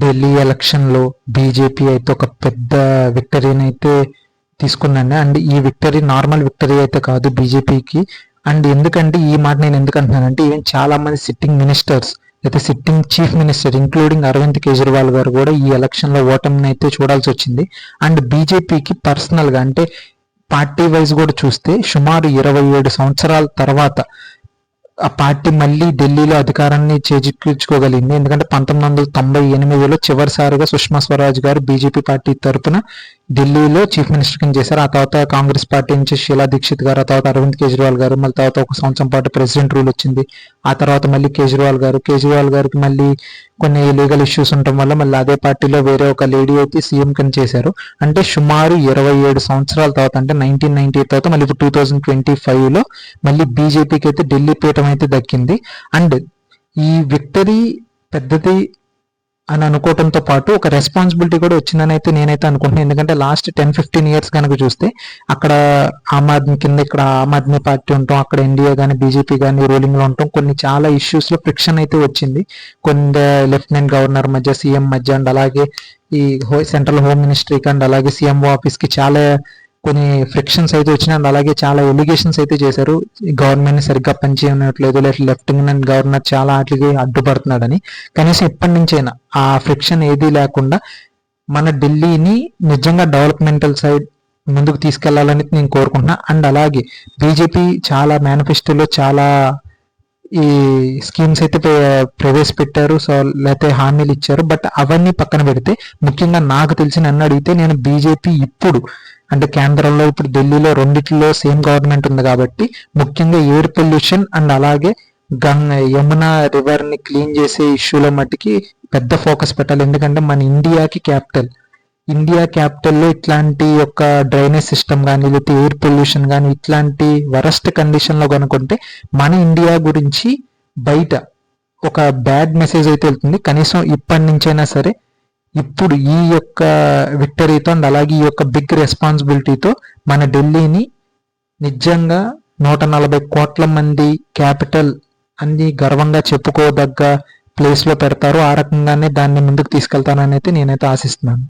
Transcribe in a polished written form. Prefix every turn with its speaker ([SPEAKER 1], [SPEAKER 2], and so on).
[SPEAKER 1] ఢిల్లీ ఎలక్షన్లో బీజేపీ అయితే ఒక పెద్ద విక్టరీని అయితే తీసుకుందండి. అండ్ ఈ విక్టరీ నార్మల్ విక్టరీ అయితే కాదు బీజేపీకి. అండ్ ఎందుకంటే ఈ మాట నేను ఎందుకు అంటున్నానంటే ఈవెన్ చాలా మంది సిట్టింగ్ మినిస్టర్స్ అయితే sitting chief minister including Arvind Kejriwal గారు కూడా ఈ ఎలక్షన్లో ఓటమిని అయితే చూడాల్సి వచ్చింది. అండ్ బీజేపీకి పర్సనల్గా అంటే పార్టీ వైజ్ కూడా చూస్తే సుమారు 27 సంవత్సరాల తర్వాత ఆ పార్టీ మళ్ళీ ఢిల్లీలో అధికారాన్ని చేజిక్కించుకోగలిగింది. ఎందుకంటే 1998లో చివరిసారిగా సుష్మా స్వరాజ్ గారు బీజేపీ పార్టీ తరఫున ఢిల్లీలో చీఫ్ మినిస్టర్ కింద చేశారు. ఆ తర్వాత కాంగ్రెస్ పార్టీ నుంచి షీలా దీక్షిత్ గారు, ఆ తర్వాత అరవింద్ కేజ్రీవాల్ గారు, మళ్ళీ తర్వాత ఒక సంవత్సరం పాటు ప్రెసిడెంట్ రూల్ వచ్చింది. ఆ తర్వాత మళ్ళీ కేజ్రీవాల్ గారికి మళ్ళీ కొన్ని లీగల్ ఇష్యూస్ ఉండటం వల్ల మళ్ళీ అదే పార్టీలో వేరే ఒక లేడీ అయితే సీఎం కింద చేశారు. అంటే సుమారు 27 సంవత్సరాల తర్వాత అంటే 1998 తర్వాత మళ్ళీ 2025లో మళ్ళీ బీజేపీకి అయితే ఢిల్లీ పీఠం అయితే దక్కింది. అండ్ ఈ విక్టరీ పెద్దది అని అనుకోవడంతో పాటు ఒక రెస్పాన్సిబిలిటీ కూడా వచ్చిందని అయితే నేనైతే అనుకుంటున్నాను. ఎందుకంటే లాస్ట్ 10-15 ఇయర్స్ కనుక చూస్తే అక్కడ ఆమ్ ఆద్మీ కింద ఇక్కడ ఆమ్ ఆద్మీ పార్టీ ఉంటాం, అక్కడ ఎన్డీఏ కానీ బీజేపీ కానీ రూలింగ్లో ఉంటాం. కొన్ని చాలా ఇష్యూస్లో ఫ్రిక్షన్ అయితే వచ్చింది. కొన్ని లెఫ్టినెంట్ గవర్నర్ మధ్య, సీఎం మధ్య, అండ్ అలాగే ఈ సెంట్రల్ హోమ్ మినిస్ట్రీకి అండ్ అలాగే సీఎంఓ ఆఫీస్కి చాలా కొన్ని ఫ్రిక్షన్స్ అయితే వచ్చినాయి. అండ్ అలాగే చాలా ఎలిగేషన్స్ అయితే చేశారు, గవర్నమెంట్ సరిగ్గా పనిచేయనట్లేదు, లేదా లెఫ్టినెంట్ గవర్నర్ చాలా వాటికి అడ్డుపడుతున్నాడని. కనీసం ఇప్పటి నుంచైనా ఆ ఫ్రిక్షన్ ఏదీ లేకుండా మన ఢిల్లీని నిజంగా డెవలప్మెంటల్ సైడ్ ముందుకు తీసుకెళ్లాలని నేను కోరుకుంటున్నా. అండ్ అలాగే బీజేపీ చాలా మేనిఫెస్టోలో చాలా ఈ స్కీమ్స్ అయితే ప్రవేశపెట్టారు, సో లేకపోతే హామీలు ఇచ్చారు. బట్ అవన్నీ పక్కన పెడితే ముఖ్యంగా నాకు తెలిసి నన్ను అడిగితే నేను బీజేపీ ఇప్పుడు అంటే కేంద్రంలో ఇప్పుడు ఢిల్లీలో రెండిట్లో సేమ్ గవర్నమెంట్ ఉంది కాబట్టి ముఖ్యంగా ఎయిర్ పొల్యూషన్ అండ్ అలాగే యమునా రివర్ ని క్లీన్ చేసే ఇష్యూలో మట్టికి పెద్ద ఫోకస్ పెట్టాలి. ఎందుకంటే మన ఇండియా క్యాపిటల్లో ఇట్లాంటి యొక్క డ్రైనేజ్ సిస్టమ్ కానీ లేకపోతే ఎయిర్ పొల్యూషన్ కానీ ఇట్లాంటి వరస్ట్ కండిషన్లో కనుకుంటే మన ఇండియా గురించి బయట ఒక బ్యాడ్ మెసేజ్ అయితే వెళ్తుంది. కనీసం ఇప్పటి నుంచైనా సరే ఇప్పుడు ఈ యొక్క విక్టరీతో అండ్ అలాగే ఈ యొక్క బిగ్ రెస్పాన్సిబిలిటీతో మన ఢిల్లీని నిజంగా 140 కోట్ల మంది క్యాపిటల్ అని గర్వంగా చెప్పుకోదగ్గ ప్లేస్లో పెడతారు. ఆ రకంగానే దాన్ని ముందుకు తీసుకెళ్తానని అయితే నేనైతే ఆశిస్తున్నాను.